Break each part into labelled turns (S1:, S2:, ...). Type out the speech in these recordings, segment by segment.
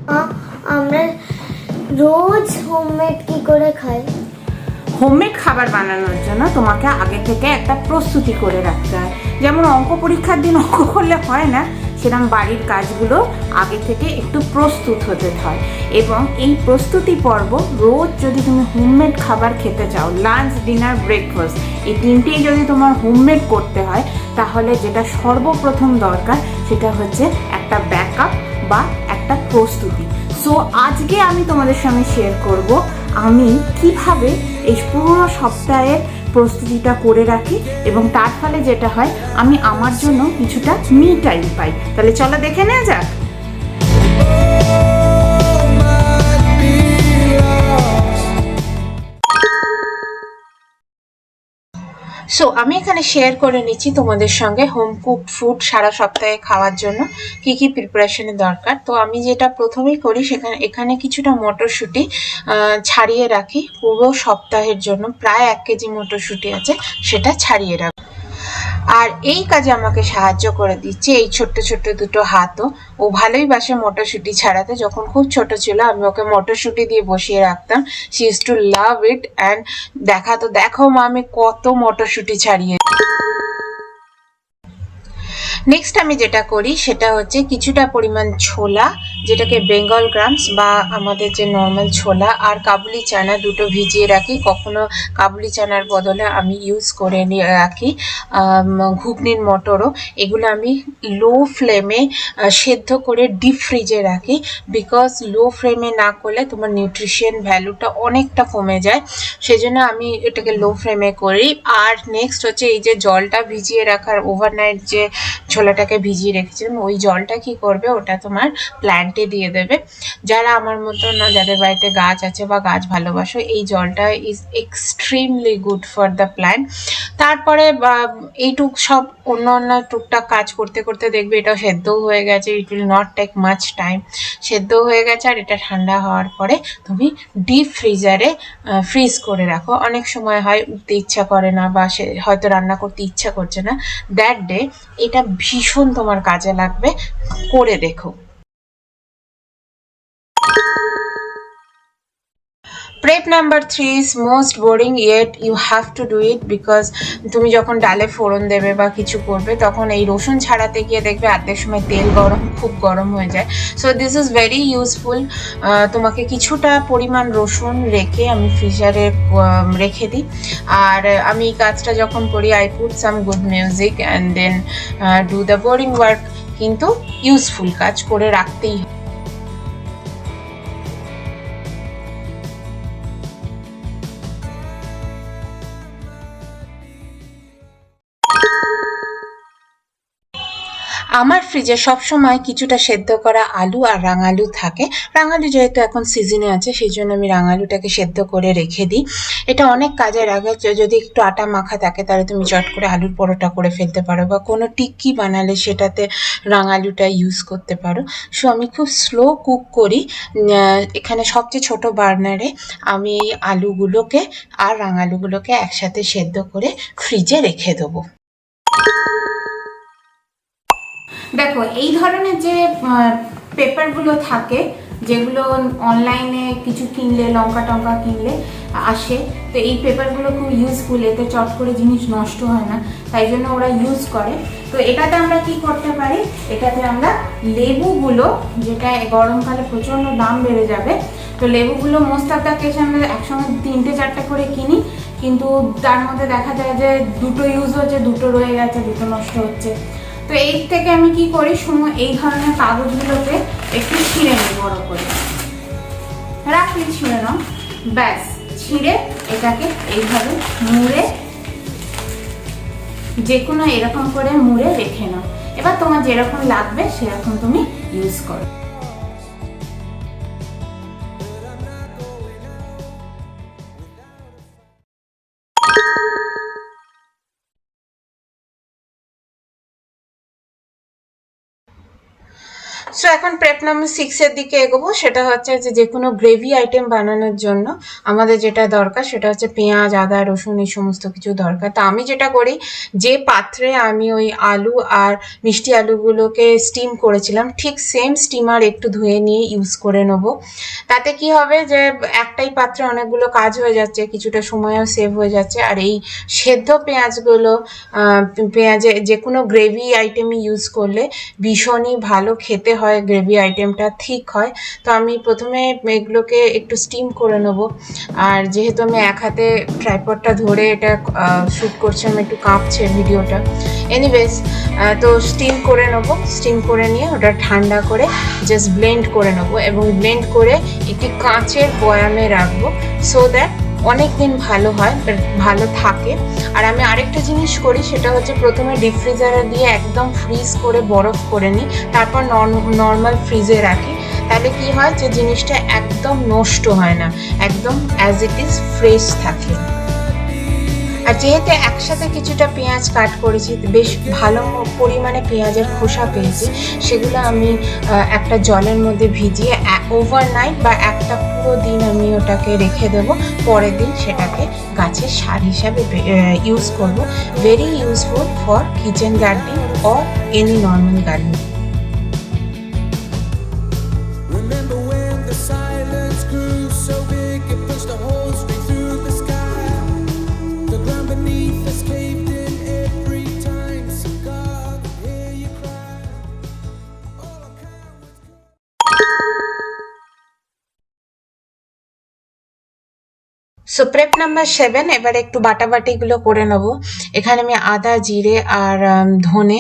S1: আমরা রোজ হোমমেড কি করে খাই?
S2: হোমমেড খাবার বানানোর জন্য তোমাকে আগে থেকে একটা প্রস্তুতি করে রাখতে হয়। যেমন অঙ্ক পরীক্ষার দিন অঙ্ক করলে হয় না, সেরকম বাড়ির কাজগুলো আগে থেকে একটু প্রস্তুত হতে হয়। এবং এই প্রস্তুতি পর্ব রোজ যদি তুমি হোমমেড খাবার খেতে চাও, লাঞ্চ, ডিনার, ব্রেকফাস্ট, এই তিনটেই যদি তোমার হোমমেড করতে হয়, তাহলে যেটা সর্বপ্রথম দরকার সেটা হচ্ছে একটা ব্যাকআপ বা একটা প্রস্তুতি। সো আজকে আমি তোমাদের সঙ্গে শেয়ার করব আমি কিভাবে এই পুরো সপ্তাহের প্রস্তুতিটা করে রাখি এবং তার ফলে যেটা হয় আমি আমার জন্য কিছুটা মি টাইম পাই। তাহলে চলো দেখে নেওয়া যাক। সো আমি এখানে শেয়ার করে নিচ্ছি তোমাদের সঙ্গে হোম কুকড ফুড সারা সপ্তাহে খাওয়ার জন্য কি কি প্রিপারেশনের দরকার। তো আমি যেটা প্রথমেই করি এখানে কিছুটা মটরশুঁটি ছাড়িয়ে রাখি পুরো সপ্তাহের জন্য। প্রায় 1 কেজি মটরশুঁটি আছে, সেটা ছাড়িয়ে রাখি। আর এই কাজে আমাকে সাহায্য করে দিচ্ছে এই ছোট্ট ছোট্ট দুটো হাতও। ও ভালোই বাসে মটরশুঁটি ছাড়াতে। যখন খুব ছোট ছিল আমি ওকে মটরশুঁটি দিয়ে বসিয়ে রাখতাম। She use to love it and দেখাতো, দেখো মা আমি কত মটরশুঁটি ছাড়িয়ে। নেক্সট আমি যেটা করি সেটা হচ্ছে কিছুটা পরিমাণ ছোলা, যেটাকে বেঙ্গল গ্রামস বা আমাদের যে নর্মাল ছোলা, আর কাবুলি চানা দুটো ভিজিয়ে রাখি। কখনো কাবুলি চানার বদলে আমি ইউজ করে রাখি ঘুগনির মটরও। এগুলো আমি লো ফ্লেমে সেদ্ধ করে ডিপ ফ্রিজে রাখি, বিকজ লো ফ্লেমে না করলে তোমার নিউট্রিশন ভ্যালুটা অনেকটা কমে যায়। সেজন্য আমি এটাকে লো ফ্লেমে করি। আর নেক্সট হচ্ছে এই যে জলটা ভিজিয়ে রাখার, ওভারনাইট যে ছোলাটাকে ভিজিয়ে রেখেছিলাম, ওই জলটা কি করবে, ওটা তোমার প্ল্যান্টে দিয়ে দেবে। যারা আমার মতো না, যাদের বাড়িতে গাছ আছে বা গাছ ভালোবাসো, এই জলটা is extremely good for the plant. তারপরে এইটুক সব অন্য টুকটাক কাজ করতে করতে দেখবে এটা সেদ্ধও হয়ে গেছে। It will not take much time. সেদ্ধ হয়ে গেছে আর এটা ঠান্ডা হওয়ার পরে তুমি ডিপ ফ্রিজারে ফ্রিজ করে রাখো। অনেক সময় হয় উঠতে ইচ্ছা করে না বা সে হয়তো রান্না করতে ইচ্ছা করছে না, দ্যাট ডে এটা ভীষণ তোমার কাজে লাগবে, করে দেখো। Prep number 3 is most boring, yet you have to do it because তুমি যখন ডালে ফোড়ন দেবে বা কিছু করবে তখন এই রসুন ছাড়াতে গিয়ে দেখবে অর্ধেক সময় তেল খুব গরম হয়ে যায়। So this is very useful. তোমাকে কিছুটা পরিমাণ রসুন রেখে আমি ফ্রিজারে রেখে দিই। আর আমি এই কাজটা যখন করি I put some good music and then do the boring work, কিন্তু ইউজফুল কাজ করে রাখতেই হয়। আমার ফ্রিজে সবসময় কিছুটা সেদ্ধ করা আলু আর রাঙালু থাকে। রাঙালু যেহেতু এখন সিজনে আছে সেই জন্য আমি রাঙালুটাকে সেদ্ধ করে রেখে দিই। এটা অনেক কাজের আগে। যদি একটু আটা মাখা থাকে তাহলে তুমি চট করে আলুর পরোটা করে ফেলতে পারো, বা কোনো টিক্কি বানালে সেটাতে রাঙালুটা ইউজ করতে পারো। সো আমি খুব স্লো কুক করি। এখানে সবচেয়ে ছোট বার্নারে আমি এই আলুগুলোকে আর রাঙালুগুলোকে একসাথে সেদ্ধ করে ফ্রিজে রেখে দেবো। দেখো এই ধরনের যে পেপারগুলো থাকে, যেগুলো অনলাইনে কিছু কিনলে, লঙ্কা টঙ্কা কিনলে আসে, তো এই পেপারগুলো খুব ইউজফুল। এতে চট করে জিনিস নষ্ট হয় না, তাই জন্য ওরা ইউজ করে। তো এটাতে আমরা কি করতে পারি, এটাতে আমরা লেবুগুলো, যেটা গরমকালে প্রচণ্ড দাম বেড়ে যাবে, তো লেবুগুলো মোস্ট অফ দ্য কেস আমরা একসঙ্গে 3-4টে করে কিনি, কিন্তু তার মধ্যে দেখা যায় যে দুটো ইউজ হচ্ছে, দুটো রয়ে গেছে, দুটো নষ্ট হচ্ছে। তো এই থেকে আমি কি করি, এই ধরনের কাগজগুলোকে একটু ছিঁড়ে নিই, বড় করে রাখি, ছিঁড়ে নাও, ব্যাস ছিঁড়ে এটাকে এইভাবে মুড়ে, যে কোনো এরকম করে মুড়ে রেখে নাও। এবার তোমার যেরকম লাগবে সেরকম তুমি ইউজ করো। সো এখন প্রেপ নাম্বার 6 এর দিকে এগোবো। সেটা হচ্ছে যে কোনো গ্রেভি আইটেম বানানোর জন্য আমাদের যেটা দরকার সেটা হচ্ছে পেঁয়াজ, আদা, রসুন, এই সমস্ত কিছু দরকার। তো আমি যেটা করি, যে পাত্রে আমি ওই আলু আর মিষ্টি আলুগুলোকে স্টিম করেছিলাম, ঠিক সেম স্টিমার একটু ধুয়ে নিয়ে ইউজ করে নেবো। তাতে কি হবে যে একটাই পাত্রে অনেকগুলো কাজ হয়ে যাচ্ছে, কিছুটা সময়ও সেভ হয়ে যাচ্ছে। আর এই সেদ্ধ পেঁয়াজগুলো, পেঁয়াজে যে কোনো গ্রেভি আইটেমই ইউজ করলে ভীষণই ভালো খেতে হয়, গ্রেভি আইটেমটা ঠিক হয়। তো আমি প্রথমে এগুলোকে একটু স্টিম করে নেব। আর যেহেতু আমি এক হাতে ট্রাইপডটা ধরে এটা শ্যুট করছি, আমি একটু কাঁপছে ভিডিওটা। এনিওয়েজ, তো স্টিম করে নেব। স্টিম করে নিয়ে ওটা ঠান্ডা করে জাস্ট ব্লেন্ড করে নেব, এবং ব্লেন্ড করে একটি কাঁচের বয়ামে রাখবো, সো দ্যাট অনেক দিন ভালো হয়, ভালো থাকে। আর আমি আরেকটা জিনিস করি, সেটা হচ্ছে প্রথমে ডিপ ফ্রিজারে দিয়ে একদম ফ্রিজ করে বরফ করে নিই, তারপর নর্মাল ফ্রিজে রাখি। তাহলে কি হয় যে জিনিসটা একদম নষ্ট হয় না, একদম অ্যাজ ইট ইজ ফ্রেশ থাকে। আর যেহেতু একসাথে কিছুটা পেঁয়াজ কাট করেছি, বেশ ভালো পরিমাণে পেঁয়াজের খোসা পেয়েছি, সেগুলো আমি একটা জলের মধ্যে ভিজিয়ে ওভারনাইট বা একটা পুরো দিন আমি ওটাকে রেখে দেবো। পরের দিন সেটাকে গাছের সার হিসাবে ইউজ করব। Very useful for kitchen gardening or any normal gardening. So prep number 7, এবার একটু বাটাবাটিগুলো করে নেবো। এখানে আমি আদা, জিরে আর ধনে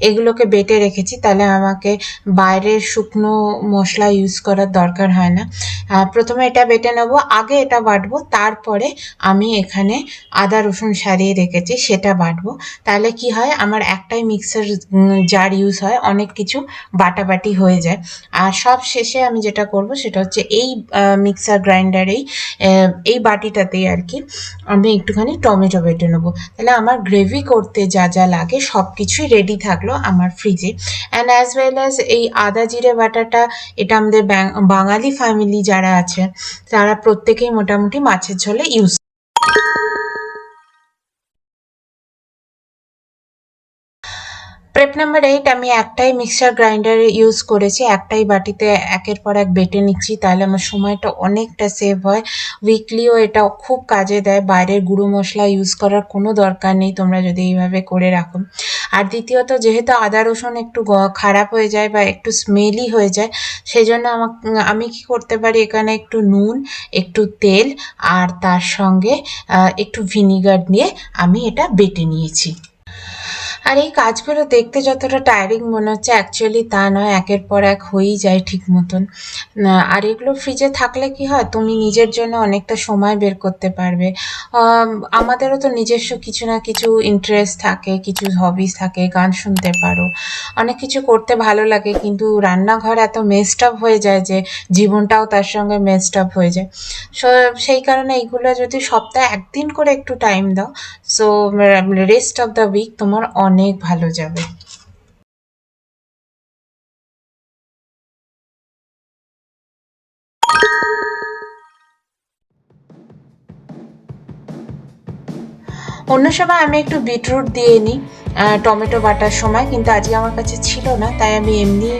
S2: এগুলোকে বেটে রেখেছি, তাহলে আমাকে বাইরের শুকনো মশলা ইউজ করার দরকার হয় না। প্রথমে এটা বেটে নেবো, আগে এটা বাটবো, তারপরে আমি এখানে আদা রসুন সারিয়ে রেখেছি সেটা বাটবো। তাহলে কি হয়, আমার একটাই মিক্সার জার ইউজ হয়, অনেক কিছু বাটাবাটি হয়ে যায়। আর সব শেষে আমি যেটা করব সেটা হচ্ছে এই মিক্সার গ্রাইন্ডারেই, এই বাটিটাতেই আর কি, আমি একটুখানি টমেটো বেটে নেবো। তাহলে আমার গ্রেভি করতে যা যা লাগে সব কিছুই রেডি থাকলো আমার ফ্রিজে। অ্যান্ড অ্যাজ ওয়েল অ্যাজ এই আদা জিরে বাটাটা, এটা আমাদের বাঙালি ফ্যামিলি যারা আছে তারা প্রত্যেকেই মোটামুটি মাছের ঝোলে ইউজ। প্রেপ নাম্বার 8, আমি একটাই মিক্সার গ্রাইন্ডার ইউজ করেছি, একটাই বাটিতে একের পর এক বেটে নিচ্ছি, তাহলে আমার সময়টা অনেকটা সেভ হয়। উইকলিও এটা খুব কাজে দেয়, বাইরের গুঁড়ো মশলা ইউজ করার কোনো দরকার নেই তোমরা যদি এইভাবে করে রাখো। আর দ্বিতীয়ত, যেহেতু আদা রসুন একটু খারাপ হয়ে যায় বা একটু স্মেলি হয়ে যায়, সেই জন্য আমি কি করতে পারি, এখানে একটু নুন, একটু তেল আর তার সঙ্গে একটু ভিনিগার নিয়ে আমি এটা বেটে নিয়েছি। আর এই কাজগুলো দেখতে যতটা টায়ারিং মনে হচ্ছে, অ্যাকচুয়ালি তা নয়, একের পর এক হয়েই যায় ঠিক মতন। আর এগুলো ফ্রিজে থাকলে কি হয়, তুমি নিজের জন্য অনেকটা সময় বের করতে পারবে। আমাদেরও তো নিজস্ব কিছু না কিছু ইন্টারেস্ট থাকে, কিছু হবিস থাকে, গান শুনতে পারো, অনেক কিছু করতে ভালো লাগে, কিন্তু রান্নাঘর এত মেসড আপ হয়ে যায় যে জীবনটাও তার সঙ্গে মেসড আপ হয়ে যায়। সেই কারণে এইগুলো যদি সপ্তাহে একদিন করে একটু টাইম দাও, so rest of the week তোমার অনেক ভালো যাবে। অন্য সময় আমি একটু বিটরুট দিয়ে নিই টমেটো বাটার সময়, কিন্তু আজকে আমার কাছে ছিল না, তাই আমি এমনি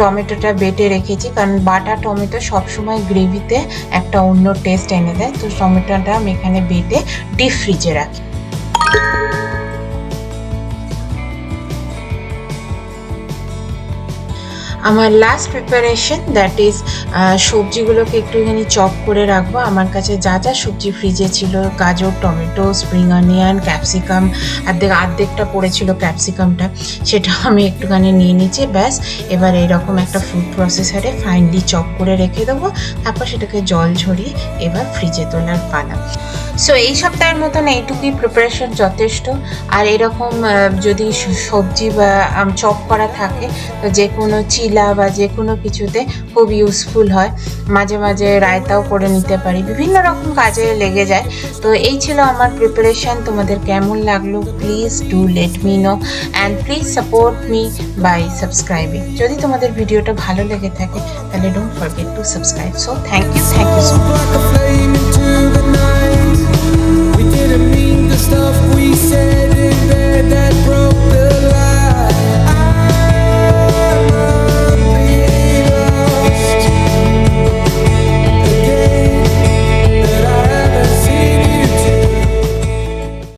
S2: টমেটোটা বেটে রেখেছি, কারণ বাটা টমেটো সবসময় গ্রেভিতে একটা অন্য টেস্ট এনে দেয়। তো টমেটোটা আমি এখানে বেটে ডিপ ফ্রিজে রাখি। আমার লাস্ট প্রিপারেশন, দ্যাট ইজ সবজিগুলোকে একটুখানি চপ করে রাখবো। আমার কাছে যা যা সবজি ফ্রিজে ছিল, গাজর, টমেটো, স্প্রিং অনিয়ন, ক্যাপসিকাম, অর্ধেকটা পড়েছিল ক্যাপসিকামটা, সেটা আমি একটুখানি নিয়ে নিচ্ছি। ব্যাস, এবার এইরকম একটা ফুড প্রসেসরে ফাইনলি চপ করে রেখে দেবো, তারপর সেটাকে জল ঝরিয়ে এবার ফ্রিজে তোলার পালা। সো এই সপ্তাহের মতন এইটুকুই প্রিপারেশন যথেষ্ট। আর এরকম যদি সবজি বা চপ করা থাকে তো যে কোনো চিলা বা যে কোনো কিছুতে খুব ইউজফুল হয়। মাঝে মাঝে রায়তাও করে নিতে পারি, বিভিন্ন রকম কাজে লেগে যায়। তো এই ছিল আমার প্রিপারেশন। তোমাদের কেমন লাগলো please do let me know and please support me by subscribing. যদি তোমাদের ভিডিওটা ভালো লেগে থাকে তাহলে don't forget to subscribe. So thank you so much.
S3: Like a flame into the night. We didn't mean the stuff we said in bed.